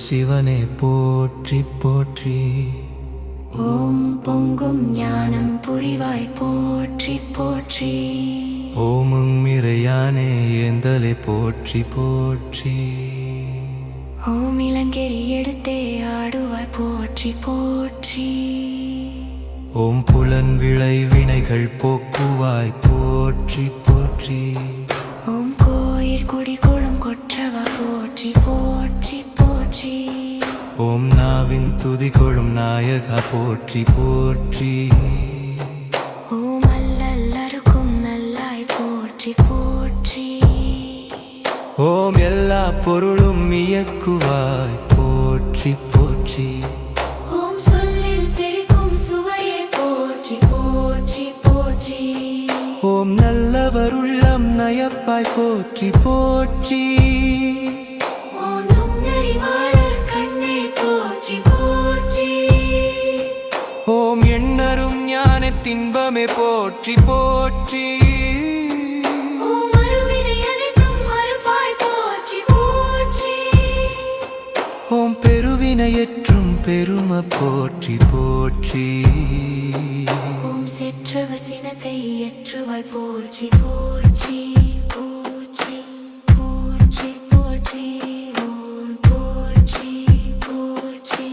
சிவனே போற்றி போற்றி. ஓம் பொங்கும் ஞானம் புரிவாய் போற்றி போற்றி. ஓமுங் மிறையானே ஏந்தலே போற்றி போற்றி. ஓம் இளங்கெரி எடுத்தே ஆடுவாய் போற்றி போற்றி. ஓம் புலன் விளை வினைகள் போக்குவாய் போற்றி போற்றி. ஓம் கோயிற் குடி கொழும் கொற்றவா போற்றி போற்றி போற்றி. ஓம் நாவின் துதி கொழும் நாயகா போற்றி போற்றி. ஓம் அல்லல்லருக்கும் நல்லாய் போற்றி போற்றி. ஓம் எல்லா பொருளும் இயக்குவாய் போற்றி போற்றி. ஓம் சொல்லில் தெரிக்கும் சுவையே போற்றி போற்றி போற்றி. ஓம் நல்லவருள்ளம் நயப்பாய் போற்றி போற்றி. ஓம் நுண்ணறிவாளர் கண்ணே போற்றி போற்றி. ஓம் எண்ணரும் ஞான தின்பமே போற்றி போற்றி. ஓம் அருவினை அனைத்தும் அருப்பாய் போற்றி போற்றி. ஓம் பெருவினையற்றும் பெரும போற்றி போற்றி. ஓம் செற்றவ சினத்தை ஏற்றுவாய் போற்றி போற்றி போற்றி போற்றி போற்றி. ஓம் போற்றி போற்றி போற்றி போற்றி.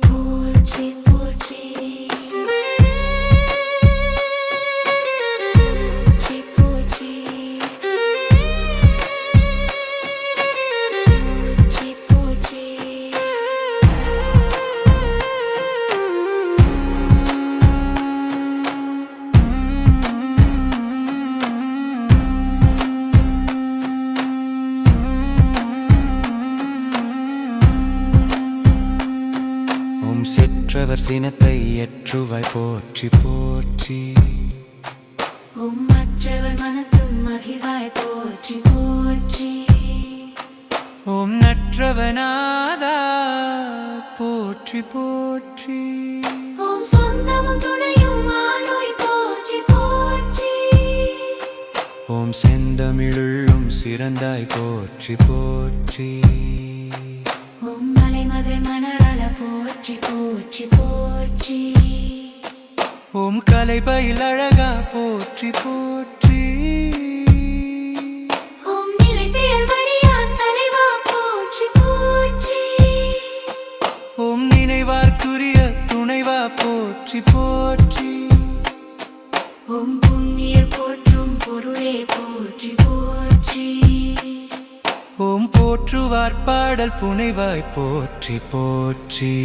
போற்றி போற்றி போற்றி போற்றி. ஓம் செற்றவர் சினத்தை ஏற்றுவாய் போற்றி போற்றி. ஓம் மற்றவர் மனத்தும் மகிழ்வாய் போற்றி போற்றி. ஓம் நற்றவனாதா போற்றி போற்றி. ஓம் சொந்தமும் துணையும் ஆனோய் போற்றி போற்றி. ஓம் செந்தமிழுள்ளும் சிறந்தாய் போற்றி போற்றி. ஓம் மலைமகள் மணாள போற்றி போற்றி போற்றி. ஓம் கலைபயில் அழகா போற்றி போற்றி. ஓம் நிலை பெயர் வரியான் தலைவா போற்றி போற்றி. ஓம் நினைவார்க்குரிய துணைவா போற்றி போற்றி. ஓம் புண்ணியர் போற்றும் பொருளே போற்றி போற்றி. ஓம் போற்றுவார் பாடல் புனைவாய் போற்றி போற்றி.